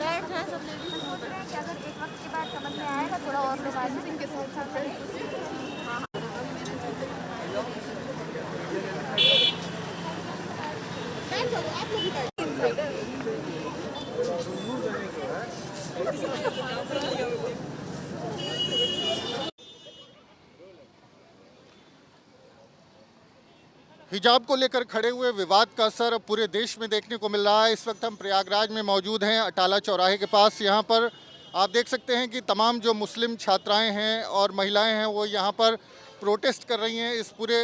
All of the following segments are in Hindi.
बैठ हैं सब लेडीज सोच रहे हैं कि अगर एक वक्त के बाद समझ में आएगा थोड़ा और लोग आज इनके साथ करें। आप लोग भी हिजाब को लेकर खड़े हुए विवाद का असर अब पूरे देश में देखने को मिल रहा है। इस वक्त हम प्रयागराज में मौजूद हैं, अटाला चौराहे के पास। यहाँ पर आप देख सकते हैं कि तमाम जो मुस्लिम छात्राएं हैं और महिलाएं हैं वो यहाँ पर प्रोटेस्ट कर रही हैं इस पूरे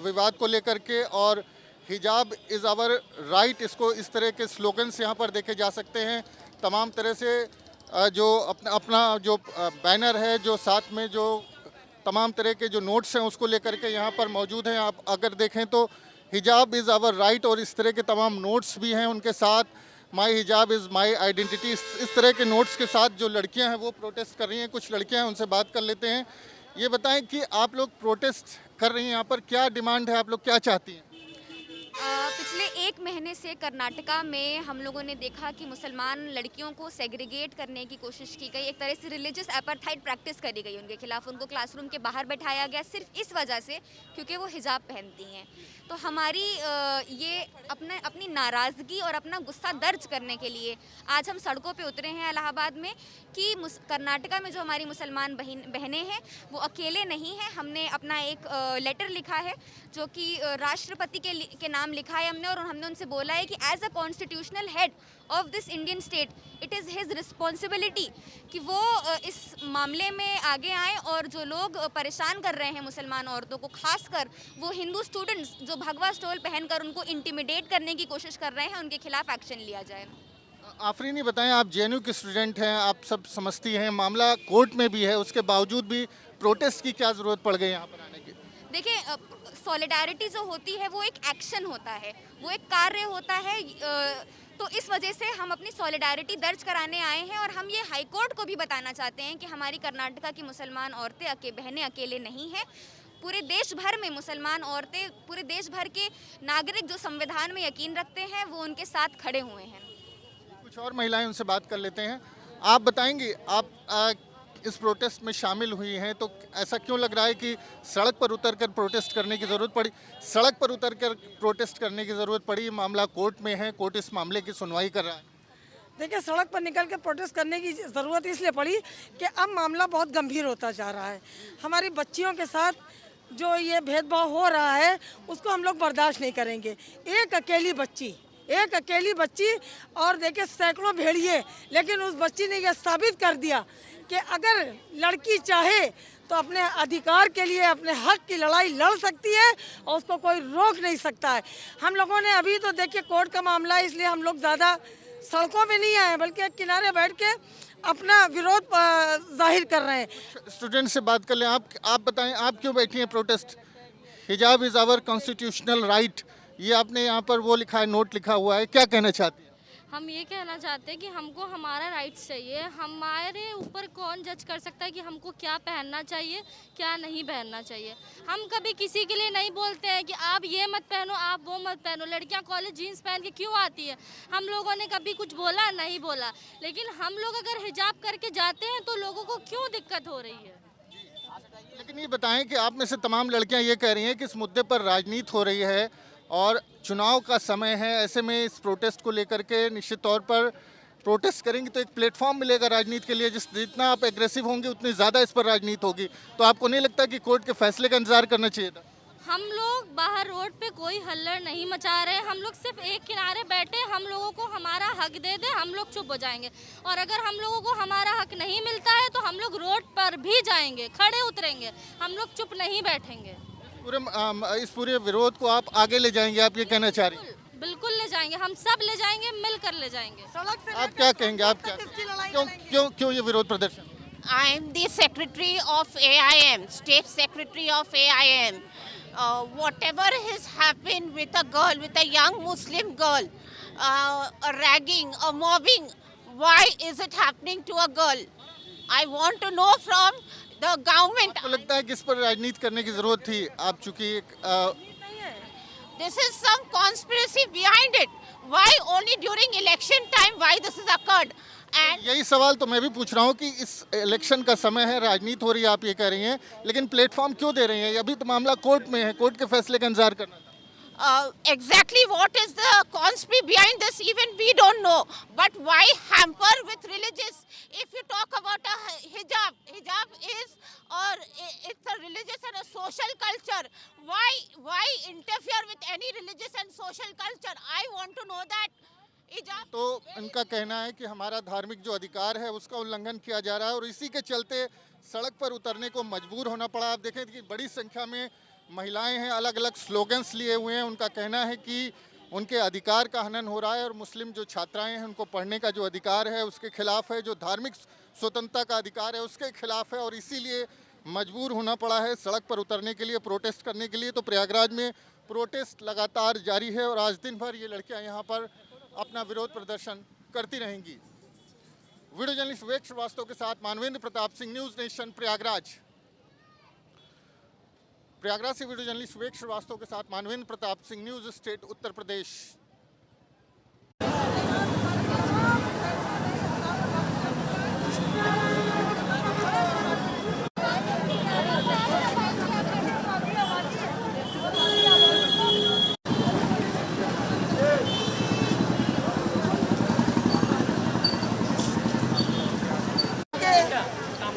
विवाद को लेकर के। और हिजाब इज़ आवर राइट, इसको इस तरह के स्लोगन्स यहाँ पर देखे जा सकते हैं। तमाम तरह से जो अपना जो बैनर है, जो साथ में जो तमाम तरह के जो नोट्स हैं उसको लेकर के यहाँ पर मौजूद हैं। आप अगर देखें तो हिजाब इज़ आवर राइट और इस तरह के तमाम नोट्स भी हैं उनके साथ। माई हिजाब इज़ माई आइडेंटिटी, इस तरह के नोट्स के साथ जो लड़कियां हैं वो प्रोटेस्ट कर रही हैं। कुछ लड़कियां हैं, उनसे बात कर लेते हैं। ये बताएं कि आप लोग प्रोटेस्ट कर रही हैं, यहाँ पर क्या डिमांड है, आप लोग क्या चाहती हैं? पिछले एक महीने से कर्नाटका में हम लोगों ने देखा कि मुसलमान लड़कियों को सेग्रीगेट करने की कोशिश की गई। एक तरह से रिलीजियस एपार्थाइड प्रैक्टिस करी गई उनके खिलाफ। उनको क्लासरूम के बाहर बैठाया गया सिर्फ इस वजह से क्योंकि वो हिजाब पहनती हैं। तो हमारी ये अपनी नाराज़गी और अपना गुस्सा दर्ज करने के लिए आज हम सड़कों पे उतरे हैं इलाहाबाद में कि कर्नाटका में जो हमारी मुसलमान बहनें हैं वो अकेले नहीं हैं। हमने अपना एक लेटर लिखा है जो कि राष्ट्रपति के नाम लिखा है हमने, और हमने उनसे बोला है कि as a constitutional head of this Indian state it is his responsibility कि वो इस मामले में आगे आए और जो लोग परेशान कर रहे हैं मुसलमान औरतों को, खासकर वो हिंदू स्टूडेंट्स जो भगवा स्टोल पहनकर उनको इंटिमिडेट करने की कोशिश कर रहे हैं, उनके खिलाफ एक्शन लिया जाए। आफरीन, बताएं, आप जेएनयू के स्टूडेंट हैं, आप सब समझती हैं मामला कोर्ट में भी है, उसके बावजूद भी प्रोटेस्ट की क्या ज़रूरत पड़ गई यहाँ पर आने की? देखिए, सॉलिडारिटी जो होती है वो एक एक्शन होता है, वो एक कार्य होता है। तो इस वजह से हम अपनी सॉलिडारिटी दर्ज कराने आए हैं और हम ये हाई कोर्ट को भी बताना चाहते हैं कि हमारी कर्नाटका की मुसलमान औरतें बहनें अकेले नहीं हैं। पूरे देश भर में मुसलमान औरतें, पूरे देश भर के नागरिक जो संविधान में यकीन रखते हैं वो उनके साथ खड़े हुए हैं। कुछ और महिलाएं, उनसे बात कर लेते हैं। आप बताएंगी, आप इस प्रोटेस्ट में शामिल हुई हैं, तो ऐसा क्यों लग रहा है कि सड़क पर उतरकर प्रोटेस्ट करने की ज़रूरत पड़ी? सड़क पर उतरकर प्रोटेस्ट करने की ज़रूरत पड़ी, मामला कोर्ट में है, कोर्ट इस मामले की सुनवाई कर रहा है। देखिए, सड़क पर निकल के प्रोटेस्ट करने की ज़रूरत इसलिए पड़ी कि अब मामला बहुत गंभीर होता जा रहा है। हमारी बच्चियों के साथ जो ये भेदभाव हो रहा है उसको हम लोग बर्दाश्त नहीं करेंगे। एक अकेली बच्ची और देखिए सैकड़ों भेड़िए, लेकिन उस बच्ची ने यह साबित कर दिया कि अगर लड़की चाहे तो अपने अधिकार के लिए, अपने हक की लड़ाई लड़ सकती है और उसको कोई रोक नहीं सकता है। हम लोगों ने अभी तो देखिए कोर्ट का मामला है, इसलिए हम लोग ज़्यादा सड़कों पे नहीं आए बल्कि एक किनारे बैठ के अपना विरोध जाहिर कर रहे हैं। स्टूडेंट से बात कर लें। आप बताएं, आप क्यों बैठी हैं प्रोटेस्ट? हिजाब इज़ आवर कॉन्स्टिट्यूशनल राइट, ये आपने यहाँ पर वो लिखा है, नोट लिखा हुआ है, क्या कहना चाहती हैं? हम ये कहना चाहते हैं कि हमको हमारा राइट्स चाहिए। हमारे ऊपर कौन जज कर सकता है कि हमको क्या पहनना चाहिए, क्या नहीं पहनना चाहिए। हम कभी किसी के लिए नहीं बोलते हैं कि आप ये मत पहनो, आप वो मत पहनो। लड़कियां कॉलेज जीन्स पहन के क्यों आती है? हम लोगों ने कभी कुछ बोला नहीं बोला, लेकिन हम लोग अगर हिजाब करके जाते हैं तो लोगों को क्यों दिक्कत हो रही है? लेकिन ये बताएं कि आप में से तमाम लड़कियां ये कह रही हैं कि इस मुद्दे पर राजनीति हो रही है और चुनाव का समय है, ऐसे में इस प्रोटेस्ट को लेकर के निश्चित तौर पर प्रोटेस्ट करेंगे तो एक प्लेटफॉर्म मिलेगा राजनीति के लिए। जितना आप एग्रेसिव होंगे उतनी ज़्यादा इस पर राजनीति होगी। तो आपको नहीं लगता कि कोर्ट के फैसले का इंतजार करना चाहिए था? हम लोग बाहर रोड पे कोई हल्लड़ नहीं मचा रहे, हम लोग सिर्फ एक किनारे बैठे। हम लोगों को हमारा हक दे दे, हम लोग चुप हो जाएंगे। और अगर हम लोगों को हमारा हक नहीं मिलता है तो हम लोग रोड पर भी जाएंगे, खड़े उतरेंगे, हम लोग चुप नहीं बैठेंगे। इस पूरे विरोध को आप आगे ले जाएंगे, आप ये कहना चाह रही हैं? बिल्कुल ले जाएंगे, हम सब ले जाएंगे, मिलकर ले जाएंगे। आप क्या कहेंगे, आप क्या, क्यों ये विरोध प्रदर्शन? I am the secretary of AIM, state secretary of AIM. Whatever has happened with a girl, with a young Muslim girl, a ragging, a mobbing, why is it happening to a girl? I want to know from the government. आपको लगता है कि इस पर राजनीति करने की जरूरत थी? आप चूंकि This is some conspiracy behind it. Why only during election time? Why this has occurred? And यही सवाल तो मैं भी पूछ रहा हूँ कि इस इलेक्शन का समय है, राजनीति हो रही है, आप ये कह रही हैं, लेकिन प्लेटफॉर्म क्यों दे रही हैं? अभी तो मामला कोर्ट में है, कोर्ट के फैसले का इंतजार करना था। exactly what is the conspiracy behind this, even we don't know. But why hamper with religious? If you talk about a hijab is, or it's a religious and a social culture. Why interfere with any religious and social culture? I want to know that. Hijab. तो इनका कहना है कि हमारा धार्मिक जो अधिकार है उसका उल्लंघन किया जा रहा है और इसी के चलते सड़क पर उतरने को मजबूर होना पड़ा। आप देखें कि बड़ी संख्या में महिलाएं हैं, अलग अलग स्लोगन्स लिए हुए हैं। उनका कहना है कि उनके अधिकार का हनन हो रहा है और मुस्लिम जो छात्राएं हैं उनको पढ़ने का जो अधिकार है उसके खिलाफ है, जो धार्मिक स्वतंत्रता का अधिकार है उसके खिलाफ है और इसीलिए मजबूर होना पड़ा है सड़क पर उतरने के लिए, प्रोटेस्ट करने के लिए। तो प्रयागराज में प्रोटेस्ट लगातार जारी है और आज दिन भर ये लड़कियां यहाँ पर अपना विरोध प्रदर्शन करती रहेंगी। वीडियो जर्नलिस्ट विवेक श्रीवास्तव के साथ मानवेंद्र प्रताप सिंह, न्यूज़ नेशन, प्रयागराज। प्रयागराज से वीडियो जर्नलिस्ट विवेक श्रीवास्तव के साथ मानवेंद्र प्रताप सिंह, न्यूज़ स्टेट, उत्तर प्रदेश।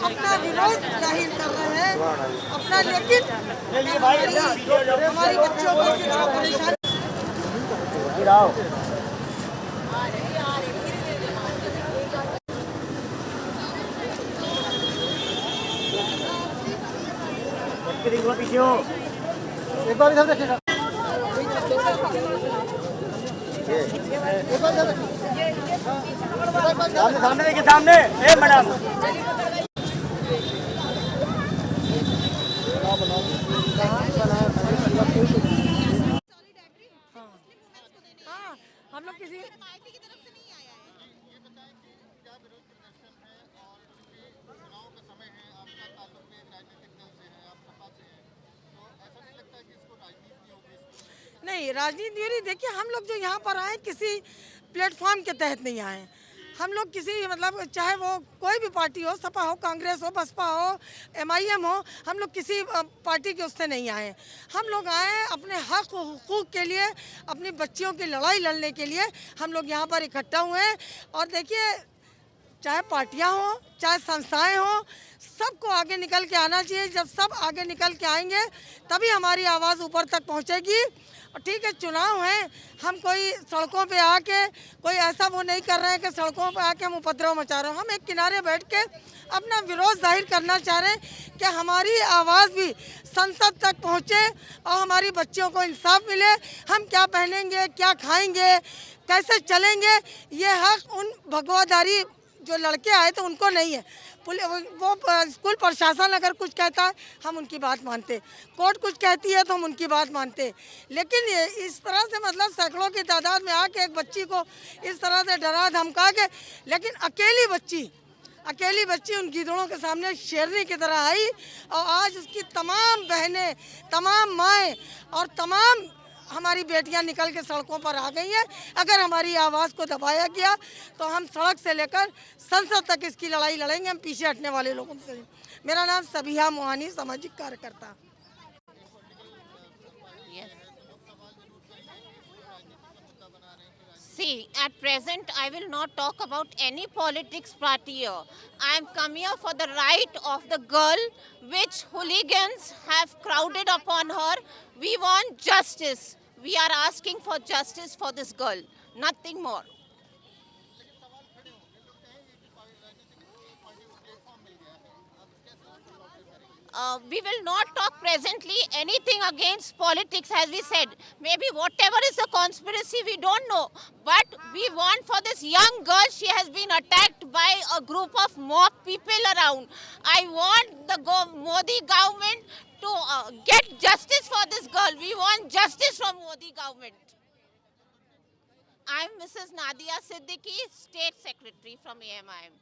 अपना विरोध जाहिर कर रहे हैं अपना, लेकिन हमारी बच्चों को सिर्फ परेशान। एक बार इधर देखिएगा। सामने देखिए, सामने। ए मैडम, हाँ, हम लोग किसी नहीं, राजनीति नहीं। देखिए, हम लोग जो यहाँ पर आए किसी प्लेटफॉर्म के तहत नहीं आए। हम लोग किसी मतलब चाहे वो कोई भी पार्टी हो, सपा हो, कांग्रेस हो, बसपा हो, MIM हो, हम लोग किसी पार्टी के उससे नहीं आए। हम लोग आए अपने हक हुकूक के लिए, अपनी बच्चियों की लड़ाई लड़ने के लिए हम लोग यहाँ पर इकट्ठा हुए हैं। और देखिए, चाहे पार्टियाँ हो, चाहे संस्थाएं हो, सबको आगे निकल के आना चाहिए। जब सब आगे निकल के आएंगे तभी हमारी आवाज़ ऊपर तक पहुँचेगी। और ठीक है, चुनाव है, हम कोई सड़कों पे आके कोई ऐसा वो नहीं कर रहे हैं कि सड़कों पे आके हम उपद्रव मचा रहे हैं। हम एक किनारे बैठ के अपना विरोध जाहिर करना चाह रहे हैं कि हमारी आवाज़ भी संसद तक पहुँचे और हमारी बच्चियों को इंसाफ मिले। हम क्या पहनेंगे, क्या खाएंगे, कैसे चलेंगे, ये हक उन भगवाधारी जो लड़के आए थे उनको नहीं है। वो स्कूल प्रशासन अगर कुछ कहता है हम उनकी बात मानते, कोर्ट कुछ कहती है तो हम उनकी बात मानते, लेकिन ये इस तरह से मतलब सैकड़ों की तादाद में आके एक बच्ची को इस तरह से डरा धमका के, लेकिन अकेली बच्ची उन गीदड़ों के सामने शेरनी की तरह आई और आज उसकी तमाम बहनें, तमाम माएँ और तमाम हमारी बेटियां निकल के सड़कों पर आ गई हैं। अगर हमारी आवाज़ को दबाया गया तो हम सड़क से लेकर संसद तक इसकी लड़ाई लड़ेंगे। हम पीछे हटने वाले लोगों से। मेरा नाम सबिहा मोहानी, सामाजिक कार्यकर्ता। See, at present, I will not talk about any politics party here. I am come here for the right of the girl, which hooligans have crowded upon her. We want justice. We are asking for justice for this girl, nothing more. We will not talk presently anything against politics, as we said. Maybe whatever is the conspiracy, we don't know. But we want for this young girl, she has been attacked by a group of mob people around. I want the Modi government to get justice for this girl. We want justice from Modi government. I am Mrs. Nadia Siddiqui, State Secretary from AMIM.